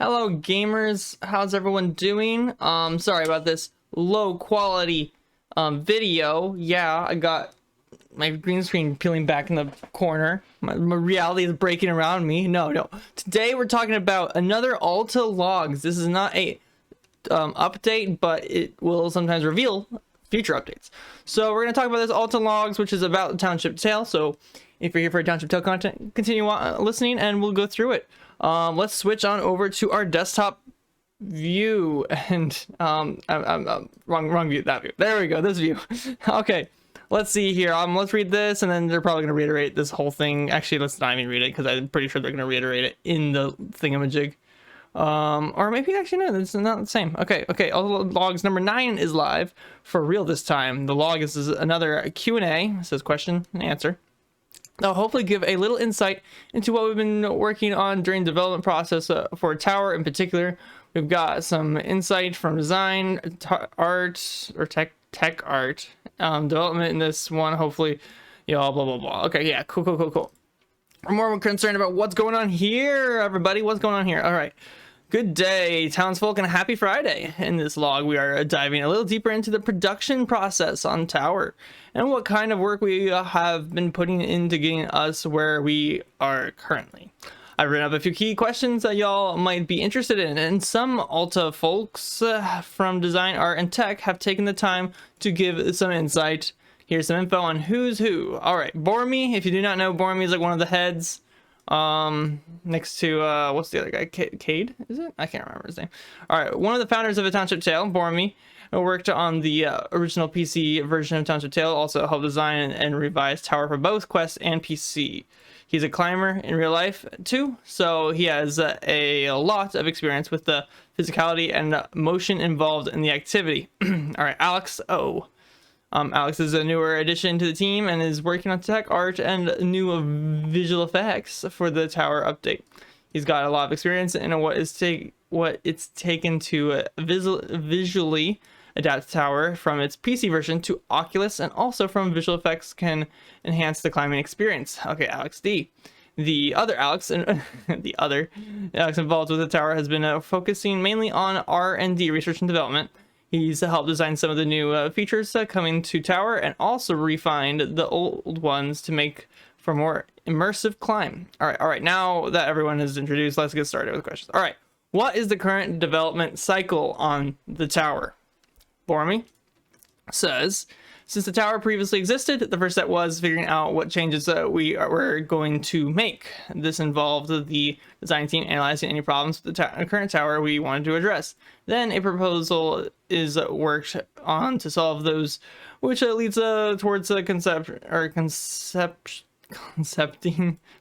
Hello gamers, how's everyone doing? Sorry about this low quality video. Yeah, I got my green screen peeling back in the corner. My reality is breaking around me. No. Today we're talking about another Alta logs. This is not a update, but it will sometimes reveal future updates. So we're going to talk about this Alta logs, which is about the Township tale. So if you're here for a Township tale content, continue listening and we'll go through it. Let's switch on over to our desktop view and wrong view, that view. There we go, this view. Okay, let's see here. Let's read this, and then they're probably going to reiterate this whole thing. Actually, let's not even read it because I'm pretty sure they're going to reiterate it in the thingamajig. Or maybe actually no, it's not the same. Okay, all logs number 9 is live for real this time. The log is another Q&A. It says question and answer. They'll hopefully give a little insight into what we've been working on during the development process for a tower in particular. We've got some insight from design, art, or tech art, development in this one, hopefully, blah, blah, blah. Okay, yeah, cool. We're more concerned about what's going on here, everybody. What's going on here? All right. Good day, townsfolk, and happy Friday. In this log, we are diving a little deeper into the production process on Tower and what kind of work we have been putting into getting us where we are currently. I've written up a few key questions that y'all might be interested in, and some Alta folks from design, art, and tech have taken the time to give some insight. Here's some info on who's who. All right, Bormy, if you do not know, Bormy is like one of the heads. Next to what's the other guy? Cade, is it? I can't remember his name. All right, one of the founders of a Township Tale, Bormy, worked on the original PC version of Township Tale, also helped design and revise Tower for both Quest and PC. He's a climber in real life too, so he has a lot of experience with the physicality and motion involved in the activity. All right, Alex O. Alex is a newer addition to the team and is working on tech art and new visual effects for the Tower update. He's got a lot of experience in what it's taken to visually adapt the Tower from its PC version to Oculus, and also from visual effects can enhance the climbing experience. Okay, Alex D. The other Alex Alex involved with the Tower has been focusing mainly on R&D, research and development. He's helped design some of the new features coming to Tower, and also refined the old ones to make for more immersive climb. All right. Now that everyone is introduced, let's get started with questions. All right. What is the current development cycle on the Tower? Bormy says, since the Tower previously existed, the first step was figuring out what changes we were going to make. This involved the design team analyzing any problems with the current Tower we wanted to address. Then a proposal is worked on to solve those, which leads towards concepting,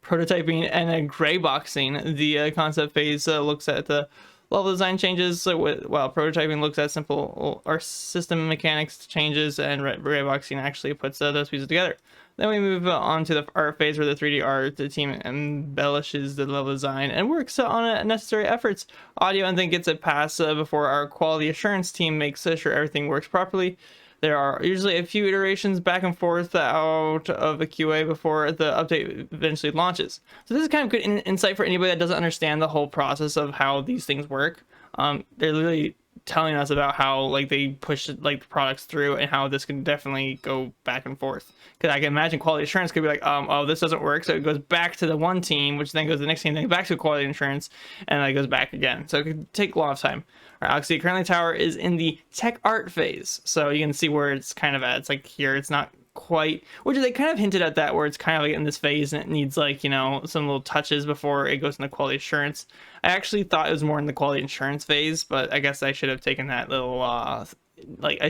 prototyping, and a gray boxing. The concept phase looks at the level design changes, while prototyping looks at simple or system mechanics changes, and gray boxing actually puts those pieces together. Then we move on to the art phase, where the 3D art the team embellishes the level design and works on necessary efforts. Audio and then gets it passed before our quality assurance team makes sure everything works properly. There are usually a few iterations back and forth out of a QA before the update eventually launches. So this is kind of good insight for anybody that doesn't understand the whole process of how these things work. They're literally telling us about how they push the products through, and how this can definitely go back and forth. Because I can imagine quality assurance could be like, oh, this doesn't work, so it goes back to the one team, which then goes to the next team, then back to quality assurance, and then it goes back again. So it could take a lot of time. All right, Alex, currently Tower is in the tech art phase, so you can see where it's kind of at. It's like here, it's not quite, which they kind of hinted at that, where it's kind of like in this phase and it needs some little touches before it goes into quality assurance. I actually thought it was more in the quality assurance phase, but I guess I should have taken that little I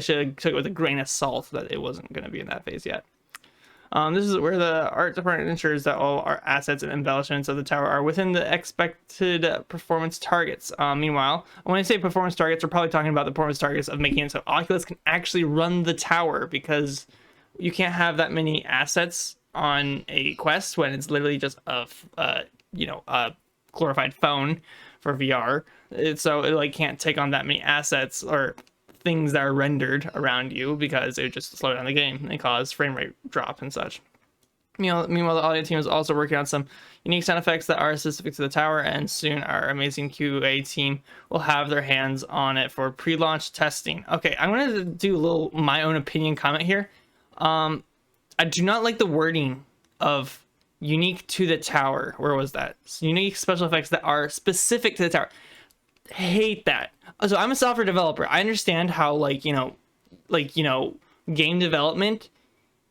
should have took it with a grain of salt that it wasn't going to be in that phase yet. This is where the art department ensures that all our assets and embellishments of the Tower are within the expected performance targets. Meanwhile, when I say performance targets, we're probably talking about the performance targets of making it so Oculus can actually run the Tower, because you can't have that many assets on a Quest when it's literally just a glorified phone for VR. So it can't take on that many assets or things that are rendered around you, because it would just slow down the game and cause frame rate drop and such. Meanwhile, the audio team is also working on some unique sound effects that are specific to the tower, and soon our amazing QA team will have their hands on it for pre-launch testing. Okay, I'm going to do a little my own opinion comment here. I do not like the wording of unique to the tower. Where was that? Unique special effects that are specific to the tower. Hate that. So I'm a software developer. I understand how, like, game development,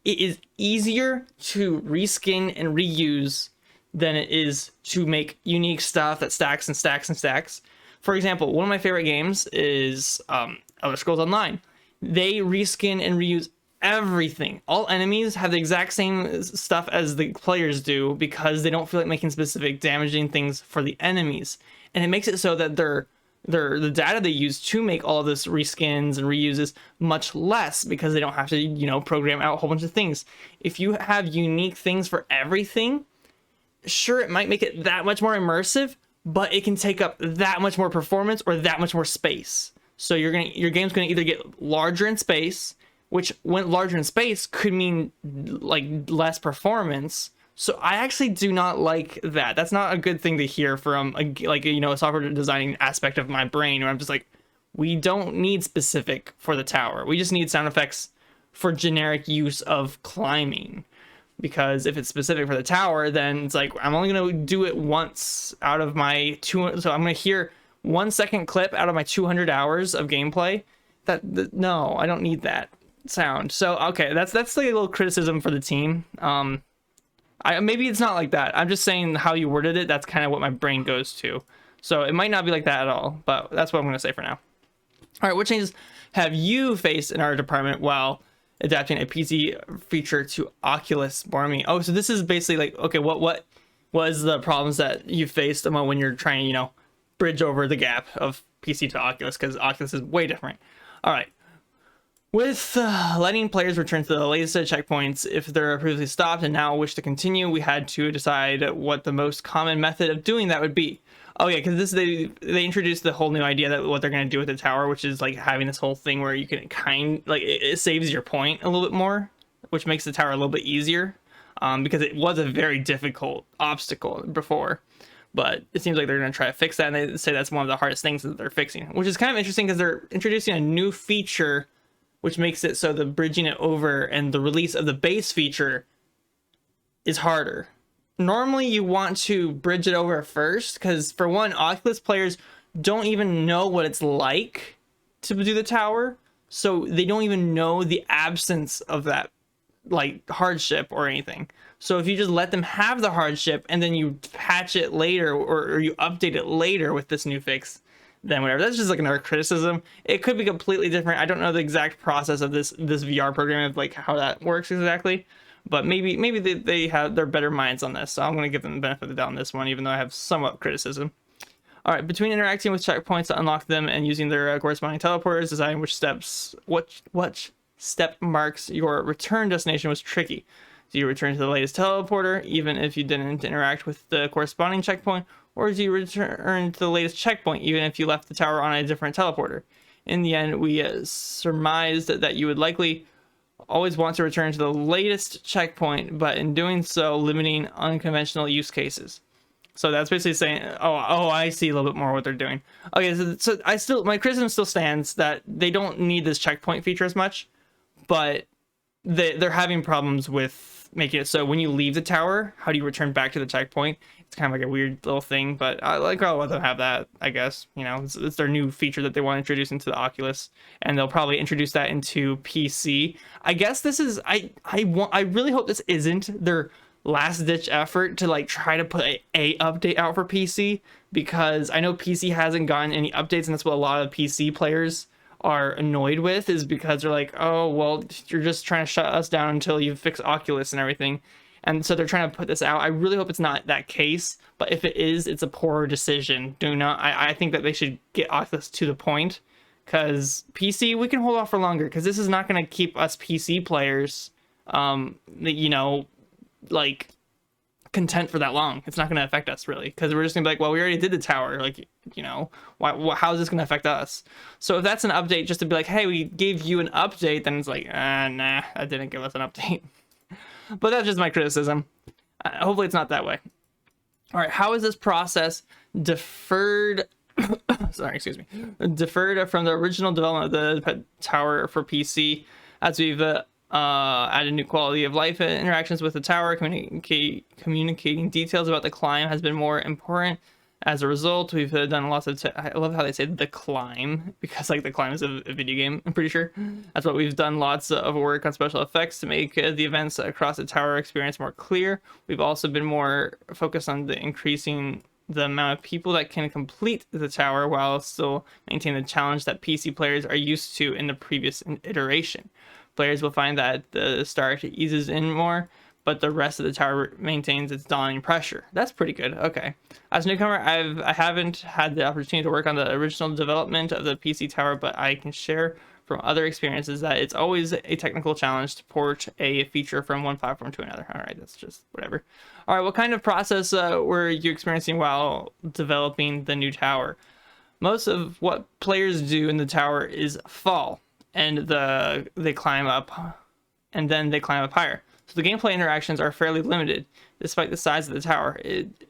it is easier to reskin and reuse than it is to make unique stuff that stacks and stacks and stacks. For example, one of my favorite games is Elder Scrolls Online. They reskin and reuse everything. All enemies have the exact same stuff as the players do because they don't feel like making specific damaging things for the enemies. And it makes it so that the data they use to make all of this reskins and reuses much less because they don't have to, program out a whole bunch of things. If you have unique things for everything, sure, it might make it that much more immersive, but it can take up that much more performance or that much more space. So your game's gonna either get larger in space, which when larger in space could mean like less performance. So I actually do not like that. That's not a good thing to hear from a software designing aspect of my brain where I'm just like, we don't need specific for the tower. We just need sound effects for generic use of climbing. Because if it's specific for the tower, then it's like, I'm only going to do it once out of my so I'm going to hear 1 second clip out of my 200 hours of gameplay. No, I don't need that sound. So, okay, that's like a little criticism for the team. Maybe it's not like that. I'm just saying how you worded it. That's kind of what my brain goes to. So it might not be like that at all, but that's what I'm going to say for now. All right, what changes have you faced in our department while adapting a PC feature to Oculus Bormy? Oh, so this is basically like, okay, what was the problems that you faced when you're trying to, bridge over the gap of PC to Oculus, because Oculus is way different. All right. With letting players return to the latest checkpoints if they're previously stopped and now wish to continue, we had to decide what the most common method of doing that would be. Oh yeah, because they introduced the whole new idea that what they're going to do with the tower, which is like having this whole thing where you can it saves your point a little bit more, which makes the tower a little bit easier, because it was a very difficult obstacle before. But it seems like they're going to try to fix that, and they say that's one of the hardest things that they're fixing, which is kind of interesting because they're introducing a new feature which makes it so the bridging it over and the release of the base feature is harder. Normally you want to bridge it over first because, for one, Oculus players don't even know what it's like to do the tower, so they don't even know the absence of that hardship or anything. So if you just let them have the hardship and then you patch it later or you update it later with this new fix, then whatever. That's just like another criticism. It could be completely different. I don't know the exact process of this VR program, of how that works exactly, but maybe they have their better minds on this. So I'm going to give them the benefit of the doubt on this one, even though I have somewhat criticism. All right, between interacting with checkpoints to unlock them and using their corresponding teleporters, deciding which step marks your return destination was tricky. Do you return to the latest teleporter even if you didn't interact with the corresponding checkpoint, or do you return to the latest checkpoint even if you left the tower on a different teleporter? In the end, we surmised that you would likely always want to return to the latest checkpoint, but in doing so, limiting unconventional use cases. So that's basically saying, oh, I see a little bit more what they're doing. Okay, so my criticism still stands that they don't need this checkpoint feature as much, but they're having problems with making it so when you leave the tower, how do you return back to the checkpoint? It's kind of like a weird little thing, but I'll let them have that, I guess. It's their new feature that they want to introduce into the Oculus, and they'll probably introduce that into PC. I guess this is, I really hope this isn't their last ditch effort to try to put a update out for PC, because I know PC hasn't gotten any updates, and that's what a lot of PC players are annoyed with, is because they're like, oh, well, you're just trying to shut us down until you fix Oculus and everything. And so they're trying to put this out. I really hope it's not that case, but if it is, it's a poor decision. I think that they should get Oculus to the point, because PC, we can hold off for longer, because this is not going to keep us PC players, content for that long. It's not going to affect us really, because we're just gonna be like, well, we already did the tower, how is this going to affect us? So if that's an update just to be like, hey, we gave you an update, then it's like, nah, that didn't give us an update. but that's just my criticism. Hopefully it's not that way. All right, how is this process deferred? Sorry, excuse me. Deferred from the original development of the tower for PC, as we've added new quality of life interactions with the tower. Communicating details about the climb has been more important. As a result, we've done lots of. I love how they say the climb, because like the climb is a video game. I'm pretty sure that's what we've done. Lots of work on special effects to make the events across the tower experience more clear. We've also been more focused on increasing the amount of people that can complete the tower while still maintaining the challenge that PC players are used to in the previous iteration. Players will find that the start eases in more, but the rest of the tower maintains its daunting pressure. That's pretty good. Okay. As a newcomer, I haven't had the opportunity to work on the original development of the PC tower, but I can share from other experiences that it's always a technical challenge to port a feature from one platform to another. All right, that's just whatever. All right, what kind of process were you experiencing while developing the new tower? Most of what players do in the tower is fall, and they climb up, and then they climb up higher. So the gameplay interactions are fairly limited, despite the size of the tower.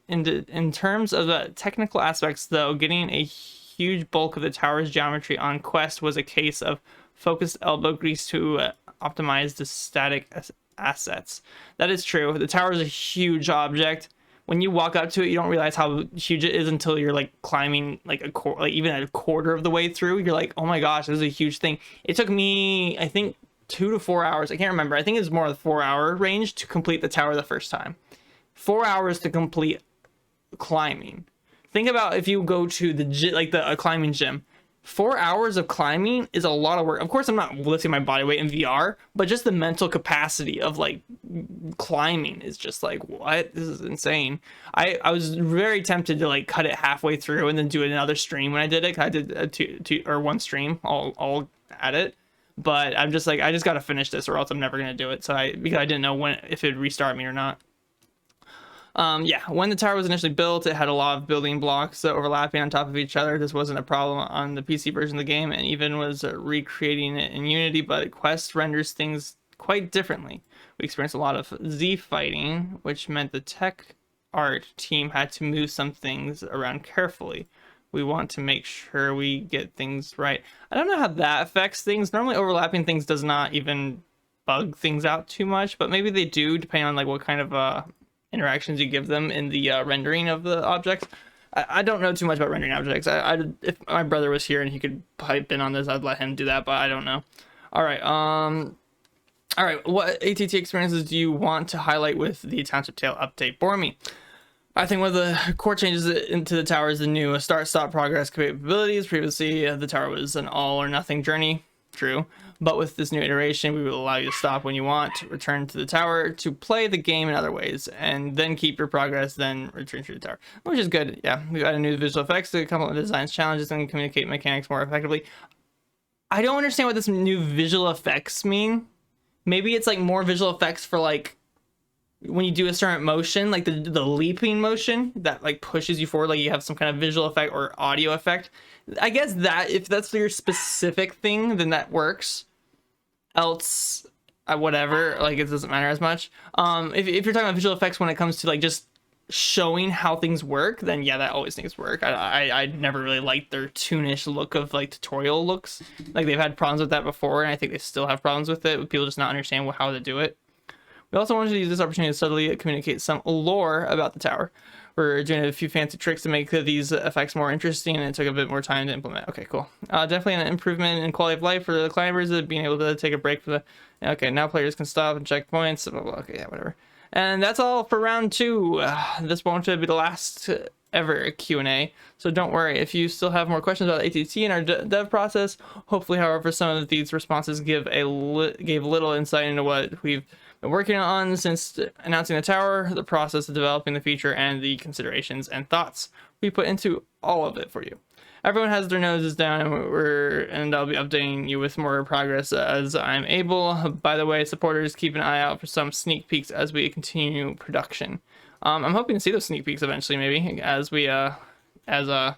In terms of the technical aspects, though, getting a huge bulk of the tower's geometry on Quest was a case of focused elbow grease to optimize the static assets. That is true. The tower is a huge object. When you walk up to it, you don't realize how huge it is until you're like climbing like even a quarter of the way through. You're like, oh my gosh, this is a huge thing. It took me, I think, 2 to 4 hours. I can't remember. I think it's more the 4-hour range to complete the tower the first time. 4 hours to complete climbing. Think about if you go to the climbing gym. 4 hours of climbing is a lot of work. Of course, I'm not lifting my body weight in VR, but just the mental capacity of like climbing is just like, what? This is insane. I was very tempted to like cut it halfway through and then do another stream when I did it. I did two or one stream all at it. But I'm just like, I just got to finish this or else I'm never going to do it. Because I didn't know if it'd restart me or not. Yeah, when the tower was initially built, it had a lot of building blocks overlapping on top of each other. This wasn't a problem on the PC version of the game, and even was recreating it in Unity, but Quest renders things quite differently. We experienced a lot of Z fighting, which meant the tech art team had to move some things around carefully. We want to make sure we get things right. I don't know how that affects things. Normally overlapping things does not even bug things out too much, but maybe they do, depending on like what kind of interactions you give them in the rendering of the objects. I don't know too much about rendering objects. If my brother was here and he could pipe in on this, I'd let him do that, but I don't know. All right, what ATT experiences do you want to highlight with the Township Tale update? Bore me. I think one of the core changes into the tower is the new start-stop progress capabilities. Previously, the tower was an all-or-nothing journey. True. But with this new iteration, we will allow you to stop when you want, return to the tower to play the game in other ways, and then keep your progress, then return to the tower. Which is good. Yeah, we've got a new visual effects to complement the design's challenges and communicate mechanics more effectively. I don't understand what this new visual effects mean. Maybe it's like more visual effects for like when you do a certain motion, like the leaping motion that like pushes you forward, like you have some kind of visual effect or audio effect. I guess that if that's your specific thing, then that works. Else, whatever, like it doesn't matter as much. If you're talking about visual effects when it comes to like just showing how things work, then yeah, that always needs to work. I never really liked their toonish look of like tutorial looks. Like they've had problems with that before, and I think they still have problems with it, with people just not understand how to do it. We also wanted to use this opportunity to subtly communicate some lore about the tower. We're doing a few fancy tricks to make these effects more interesting, and it took a bit more time to implement. Okay, cool. Definitely an improvement in quality of life for the climbers, being able to take a break for the... Okay, now players can stop and check points. Blah, blah, blah. Okay, yeah, whatever. And that's all for round 2. This won't be the last ever Q&A, so don't worry. If you still have more questions about ATT and our dev process, hopefully, however, some of these responses gave little insight into what we've been working on since announcing the tower, the process of developing the feature, and the considerations and thoughts we put into all of it for you. Everyone has their noses down, and I'll be updating you with more progress as I'm able. By the way, supporters, keep an eye out for some sneak peeks as we continue production. I'm hoping to see those sneak peeks eventually, maybe, as I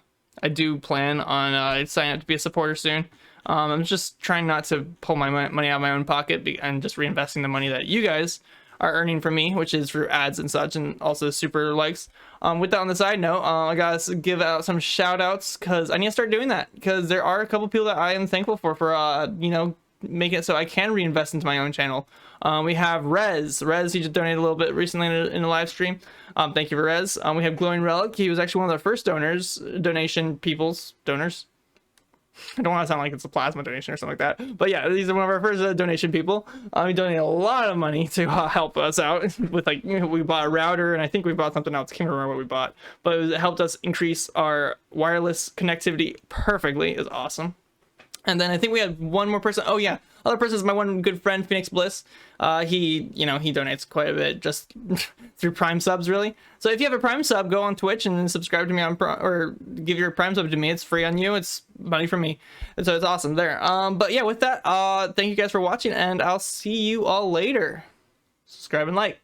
do plan on signing up to be a supporter soon. I'm just trying not to pull my money out of my own pocket and just reinvesting the money that you guys are earning from me, which is for ads and such, and also super likes. With that on the side note, I gotta give out some shout outs because I need to start doing that, because there are a couple people that I am thankful for you know, making it so I can reinvest into my own channel. We have Rez. He just donated a little bit recently in the live stream. Thank you for Rez. We have Glowing Relic. He was actually one of the first donors. I don't want to sound like it's a plasma donation or something like that, but yeah, these are one of our first donation people. He donated a lot of money to help us out with, like, you know, we bought a router, and I think we bought something else. I can't remember what we bought, but it helped us increase our wireless connectivity perfectly. It was awesome. And then I think we had one more person. Oh yeah, other person is my one good friend, Phoenix Bliss. He, you know, he donates quite a bit just through Prime subs, really. So if you have a Prime sub, go on Twitch and subscribe to me on or give your Prime sub to me. It's free on you. It's money from me, and so it's awesome there. But yeah, with that, thank you guys for watching, and I'll see you all later. Subscribe and like.